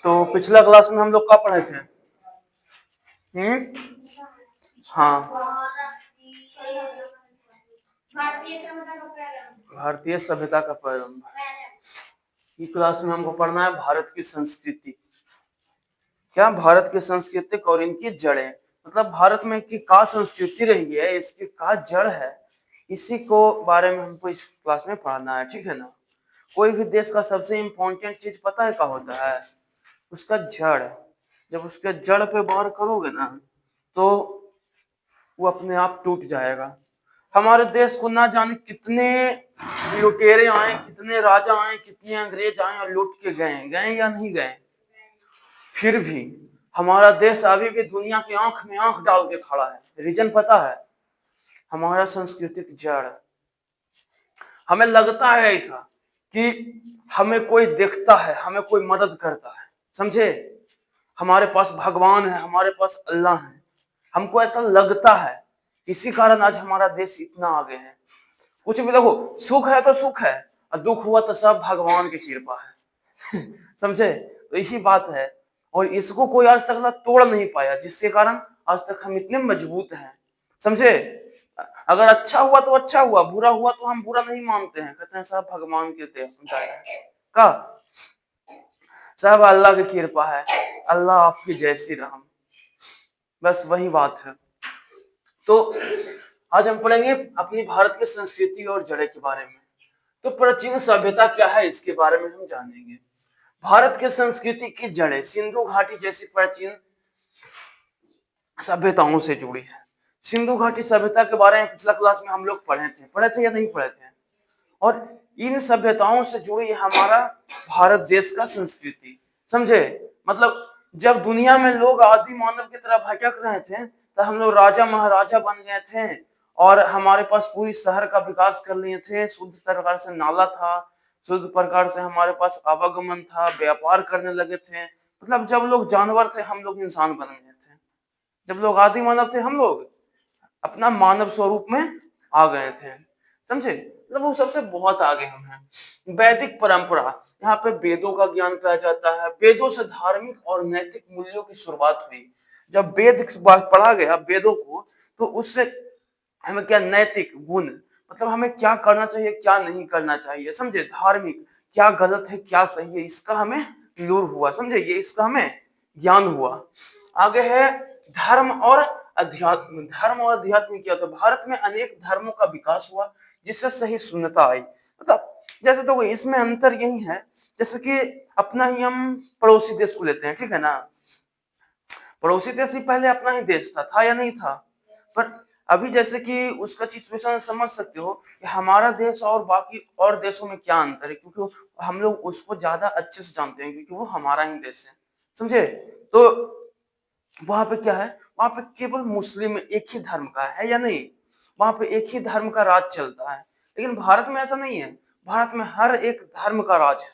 तो पिछला क्लास में हम लोग क्या पढ़े थे? हाँ, भारतीय सभ्यता का प्रारंभ। इस क्लास में हमको पढ़ना है भारत की संस्कृति। क्या भारत की सांस्कृतिक और इनकी जड़ें, मतलब भारत में की का संस्कृति रही है, इसकी का जड़ है, इसी को बारे में हमको इस क्लास में पढ़ना है, ठीक है ना। कोई भी देश का सबसे इम्पोर्टेंट चीज पता है क्या होता है? उसका जड़। जब उसके जड़ पे वार करोगे ना तो वो अपने आप टूट जाएगा। हमारे देश को ना जाने कितने लुटेरे आए, कितने राजा आए, कितने अंग्रेज आए और लूट के गए, गए या नहीं गए, फिर भी हमारा देश अभी भी दुनिया की आंख में आंख डाल के खड़ा है। रीजन पता है? हमारा सांस्कृतिक जड़। हमें लगता है ऐसा कि हमें कोई देखता है, हमें कोई मदद करता है, समझे। हमारे पास भगवान है, हमारे पास अल्लाह है, हमको ऐसा लगता है। इसी कारण आज हमारा देश इतना आगे है। कुछ भी देखो, सुख है तो सुख है, और दुख हुआ तो सब भगवान की कृपा है। समझे। तो यही बात है, और इसको कोई आज तक ना तोड़ नहीं पाया, जिसके कारण आज तक हम इतने मजबूत हैं, समझे। अगर अच्छा हुआ तो अच्छा हुआ, बुरा हुआ तो हम बुरा नहीं मानते हैं, कहते हैं सब भगवान के दया है का, सब अल्लाह की कृपा है, अल्लाह आपकी जैसी रहम, बस वही बात है। तो आज हम पढ़ेंगे अपनी भारत की संस्कृति और जड़ें के बारे में। तो प्राचीन सभ्यता क्या है, इसके बारे में हम जानेंगे। भारत के संस्कृति की जड़ें सिंधु घाटी जैसी प्राचीन सभ्यताओं से जुड़ी है। सिंधु घाटी सभ्यता के बारे में पिछला क्लास में हम लोग पढ़े थे या नहीं पढ़े थे? और इन सभ्यताओं से जुड़ी हमारा भारत देश का संस्कृति, समझे। मतलब जब दुनिया में लोग आदि मानव की तरह भटक रहे थे, तो हम लोग राजा महाराजा बन गए थे, और हमारे पास पूरी शहर का विकास कर लिए थे, शुद्ध प्रकार से नाला था, शुद्ध प्रकार से हमारे पास आवागमन था, व्यापार करने लगे थे। मतलब जब लोग जानवर थे, हम लोग इंसान बन गए थे। जब लोग आदि मानव थे, हम लोग अपना मानव स्वरूप में आ गए थे, समझे। मतलब वो सबसे बहुत आगे हम हैं। वैदिक परंपरा, यहाँ पे वेदों का ज्ञान कहा जाता है। वेदों से धार्मिक और नैतिक मूल्यों की शुरुआत हुई। जब वेद पढ़ा गया वेदों को, तो उससे हमें क्या नैतिक गुण, मतलब हमें क्या करना चाहिए क्या नहीं करना चाहिए, समझे। धार्मिक, क्या गलत है क्या सही है, इसका हमें लूर हुआ, समझे, ये इसका हमें ज्ञान हुआ। आगे है धर्म और अध्यात्म। धर्म और अध्यात्म क्या था? भारत में अनेक धर्मों का विकास हुआ, जिससे सही शून्यता आई। मतलब जैसे तो इसमें अंतर यही है, जैसे कि अपना ही हम पड़ोसी देश को लेते हैं, ठीक है ना। पड़ोसी देश ही पहले अपना ही देश था या नहीं था? पर अभी जैसे कि उसका सिचुएशन समझ सकते हो कि हमारा देश और बाकी और देशों में क्या अंतर है, क्योंकि हम लोग उसको ज्यादा अच्छे से जानते हैं, क्योंकि वो हमारा ही देश है, समझे। तो वहां पे क्या है, वहां पे केवल मुस्लिम एक ही धर्म का है या नहीं, वहां पे एक ही धर्म का राज चलता है। लेकिन भारत में ऐसा नहीं है। भारत में हर एक धर्म का राज है,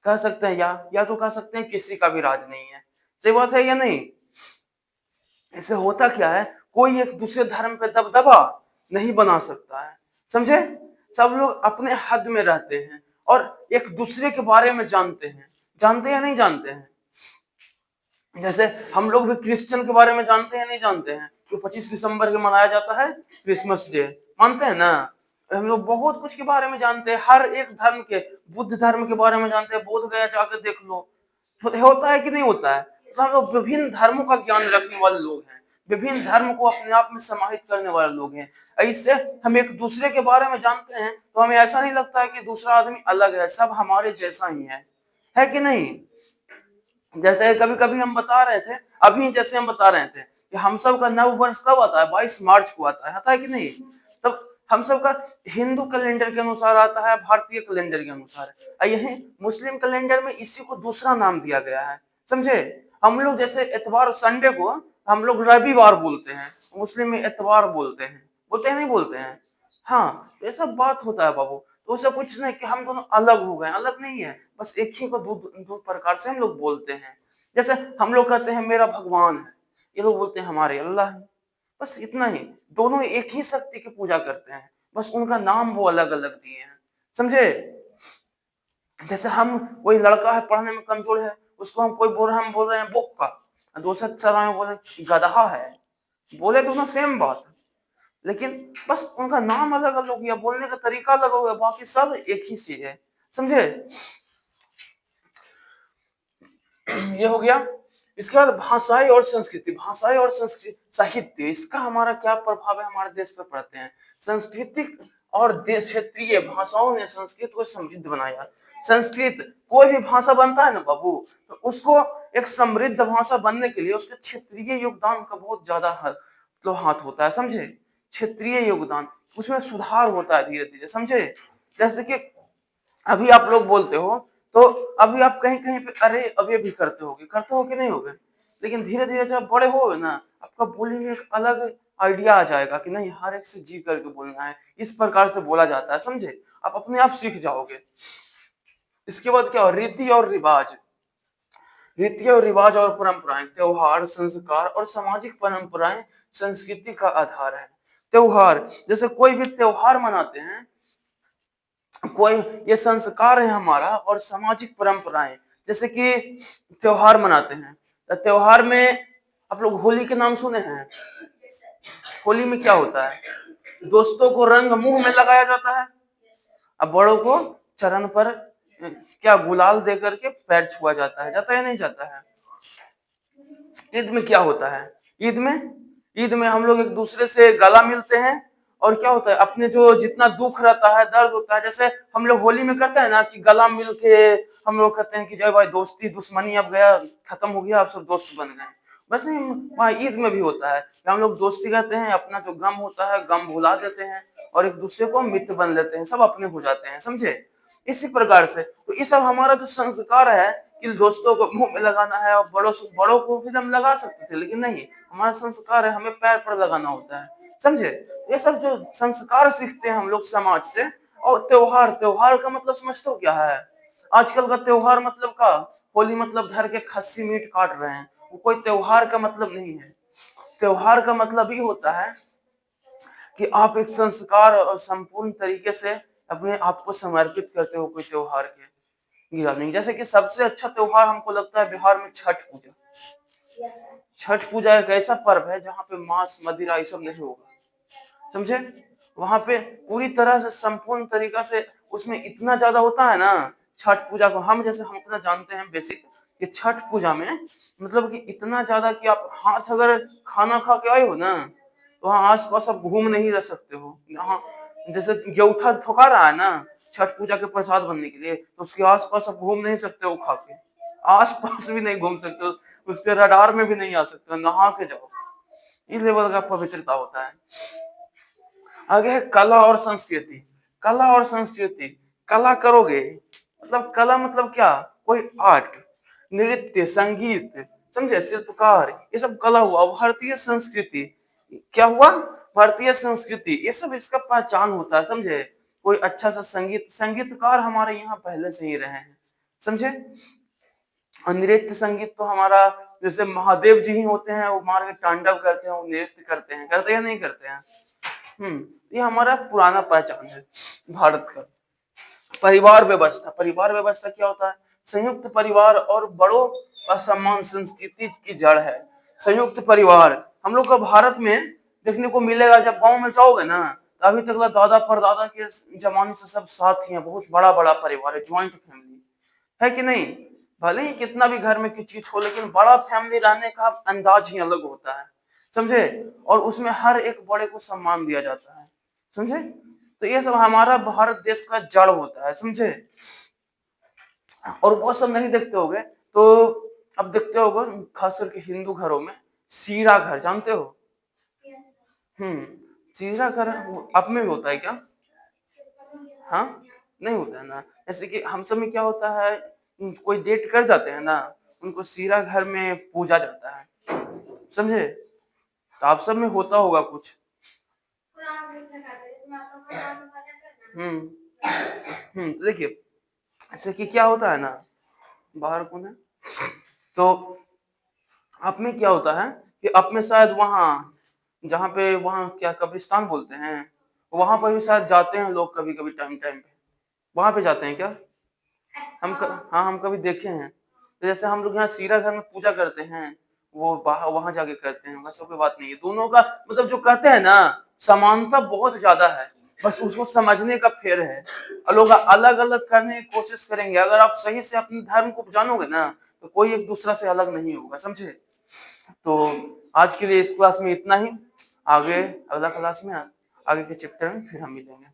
कह सकते हैं, या तो कह सकते हैं किसी का भी राज नहीं है। सही बात है या नहीं? इससे होता क्या है, कोई एक दूसरे धर्म पे दबदबा नहीं बना सकता है, समझे। सब लोग अपने हद में रहते हैं और एक दूसरे के बारे में जानते हैं। जानते हैं या नहीं जानते हैं? जैसे हम लोग भी क्रिश्चियन के बारे में जानते हैं नहीं जानते हैं, जो 25 दिसंबर को मनाया जाता है क्रिसमस डे, मानते हैं ना। हम लोग बहुत कुछ के बारे में जानते हैं, हर एक धर्म के, बुद्ध धर्म के बारे में जानते हैं, बोध गया जाकर देख लो। होता है कि नहीं होता है? तो हम लोग विभिन्न धर्मों का ज्ञान रखने वाले लोग हैं, विभिन्न धर्म को अपने आप में समाहित करने वाले लोग हैं। इससे हम एक दूसरे के बारे में जानते हैं, तो हमें ऐसा नहीं लगता है कि दूसरा आदमी अलग है, सब हमारे जैसा ही है कि नहीं। जैसे कभी कभी हम बता रहे थे, अभी जैसे हम बता रहे थे कि हम सब का नव वर्ष कब आता है? 22 मार्च को आता है कि नहीं? तब हम सब का हिंदू कैलेंडर के अनुसार आता है, भारतीय कैलेंडर के अनुसार। यही मुस्लिम कैलेंडर में इसी को दूसरा नाम दिया गया है, समझे। हम लोग जैसे इतवार संडे को हम लोग रविवार बोलते हैं, मुस्लिम में इतवार बोलते हैं, बोलते हैं नहीं बोलते हैं? हाँ, ये सब बात होता है बाबू। तो उसे कुछ नहीं कि हम दोनों अलग हो गए, अलग नहीं है, बस एक ही को दो दो प्रकार से हम लोग बोलते हैं। जैसे हम लोग कहते हैं मेरा भगवान है, ये लोग बोलते हैं हमारे अल्लाह है, बस इतना ही। दोनों एक ही शक्ति की पूजा करते हैं, बस उनका नाम वो अलग अलग दिए हैं, समझे। जैसे हम, कोई लड़का है पढ़ने में कमजोर है, उसको हम कोई बोल रहा है, हम बोल रहे हैं बोका, दूसरा चला में बोल रहे हैं गधा है, बोले दोनों सेम बात, लेकिन बस उनका नाम अलग अलग हो गया, बोलने का तरीका अलग हो गया, बाकी सब एक ही चीज है, समझे। ये हो गया। इसके बाद भाषाई और संस्कृति, भाषाई और संस्कृति साहित्य, इसका हमारा क्या प्रभाव है हमारे देश पर पड़ते हैं। सांस्कृतिक और देश क्षेत्रीय भाषाओं ने संस्कृत को समृद्ध बनाया। संस्कृत, कोई भी भाषा बनता है ना बाबू, तो उसको एक समृद्ध भाषा बनने के लिए उसके क्षेत्रीय योगदान का बहुत ज्यादा तो हाथ होता है, समझे। क्षेत्रीय योगदान, उसमें सुधार होता है धीरे धीरे, समझे। जैसे कि अभी आप लोग बोलते हो, तो अभी आप कहीं कहीं पे अरे अभी भी करते हो कि नहीं होगे, लेकिन धीरे धीरे जब बड़े हो ना, आपका बोली में एक अलग आइडिया आ जाएगा कि नहीं, हर एक से जी करके बोलना है, इस प्रकार से बोला जाता है, समझे। आप अपने आप सीख जाओगे। इसके बाद क्या हो, रीति और रिवाज, रीति और रिवाज और परंपराएं, त्योहार, संस्कार और सामाजिक परंपराएं संस्कृति का आधार है। त्योहार, जैसे कोई भी त्योहार मनाते हैं, कोई, ये संस्कार है हमारा, और सामाजिक परंपराएं, जैसे कि त्योहार मनाते हैं, तो त्योहार में आप लोग होली के नाम सुने हैं। होली में क्या होता है, दोस्तों को रंग मुंह में लगाया जाता है, अब बड़ों को चरण पर क्या गुलाल दे करके पैर छुआ जाता है, जाता है नहीं जाता है। ईद में क्या होता है, ईद में ईद में हम लोग एक दूसरे से गला मिलते हैं, और क्या होता है, अपने जो जितना दुख रहता है, दर्द होता है, जैसे हम लोग होली में करते हैं ना कि गला मिल के हम लोग कहते हैं कि जय भाई, दोस्ती दुश्मनी अब गया, खत्म हो गया, अब सब दोस्त बन गए। वैसे ही वहाँ ईद में भी होता है कि हम लोग दोस्ती करते हैं, अपना जो गम होता है गम भुला देते हैं, और एक दूसरे को मित्र बन लेते हैं, सब अपने हो जाते हैं, समझे। इसी प्रकार से तो ये सब हमारा जो संस्कार है कि दोस्तों को मुंह में लगाना है, और बड़ों को भी हम लगा सकते थे, लेकिन नहीं, हमारा संस्कार है हमें पैर पर लगाना होता है, समझे। ये सब जो संस्कार सीखते हैं हम लोग समाज से। और त्योहार, त्योहार का मतलब समझते हो क्या है, आजकल का त्योहार मतलब का, होली मतलब घर के खस्सी मीट काट रहे हैं, वो कोई त्योहार का मतलब नहीं है। त्योहार का मतलब ये होता है कि आप एक संस्कार और संपूर्ण तरीके से अपने आप को समर्पित करते हो कोई त्योहार के गिरा नहीं। जैसे कि सबसे अच्छा त्योहार हमको लगता है बिहार में छठ पूजा। छठ पूजा एक ऐसा पर्व है जहाँ पे मांस मदिरा ये सब नहीं होगा, समझे। वहां पे पूरी तरह से संपूर्ण तरीका से उसमें इतना ज्यादा होता है ना, छठ पूजा को हम जैसे हम अपना जानते हैं बेसिक, कि छठ पूजा में मतलब कि इतना ज्यादा कि आप हाथ अगर खाना खा के आए हो ना, तो वहाँ आस पास आप घूम नहीं रह सकते हो। यहाँ जैसे गेहूं ठोका रहा है ना छठ पूजा के प्रसाद बनने के लिए, तो उसके आस पास आप घूम नहीं सकते हो, खा के आस पास भी नहीं घूम सकते हो, उसके रडार में भी नहीं आ सकते हो, नहा के जाओ। इस लेवल का पवित्रता होता है। आगे है कला और संस्कृति, कला और संस्कृति, कला करोगे मतलब, कला मतलब क्या, कोई आर्ट, नृत्य, संगीत, समझे, शिल्पकार, ये सब कला हुआ। भारतीय संस्कृति क्या हुआ, भारतीय संस्कृति, ये सब इसका पहचान होता है, समझे। कोई अच्छा सा संगीत, संगीतकार हमारे यहाँ पहले से ही रहे हैं, समझे। और नृत्य संगीत तो हमारा, जैसे महादेव जी ही होते हैं, वो मार के तांडव करते हैं, वो नृत्य करते हैं, करते हैं नहीं करते हैं। ये हमारा पुराना पहचान है भारत का। परिवार व्यवस्था, परिवार व्यवस्था क्या होता है, संयुक्त परिवार और बड़ों का सम्मान संस्कृति की जड़ है। संयुक्त परिवार हम लोग का भारत में देखने को मिलेगा, जब गांव में जाओगे ना, तो अभी तक दादा परदादा के जमाने से सब साथ ही हैं, बहुत बड़ा बड़ा परिवार है, ज्वाइंट फैमिली है कि नहीं। भले ही कितना भी घर में किचकिच हो, लेकिन बड़ा फैमिली रहने का अंदाज ही अलग होता है, समझे। और उसमें हर एक बड़े को सम्मान दिया जाता है, समझे। तो ये सब हमारा भारत देश का जड़ होता है, समझे। और वो सब नहीं देखते होगे तो अब देखते होगे, खास करके हिंदू घरों में सीरा घर जानते हो। हम्म सीरा घर आप में भी होता है क्या, हाँ, नहीं होता है ना। जैसे कि हम सब में क्या होता है, कोई डेट कर जाते हैं ना, उनको सीरा घर में पूजा जाता है, समझे। तो आप सब में होता होगा कुछ। हम्म तो देखिए, ऐसे कि क्या होता है ना, बाहर कौन है, तो आप में क्या होता है कि आप में शायद वहाँ, जहाँ पे वहाँ क्या कब्रिस्तान बोलते हैं, वहां पर भी शायद जाते हैं लोग कभी कभी टाइम टाइम पे, वहां पे जाते हैं क्या। हाँ हम कभी देखे हैं। तो जैसे हम लोग यहाँ सीरा घर में पूजा करते हैं, वो वहाँ जाके करते हैं, वैसा कोई बात नहीं है। दोनों का मतलब जो कहते हैं ना, समानता बहुत ज़्यादा है, बस उसको समझने का फेर है। और लोग अलग-अलग करने की कोशिश करेंगे, अगर आप सही से अपने धर्म को जानोगे ना, तो कोई एक दूसरा से अलग नहीं होगा, समझे? तो आज के लिए इस क्लास में इतना ही, आगे अगला क्लास में आगे के चैप्टर में फिर हम मिलेंगे।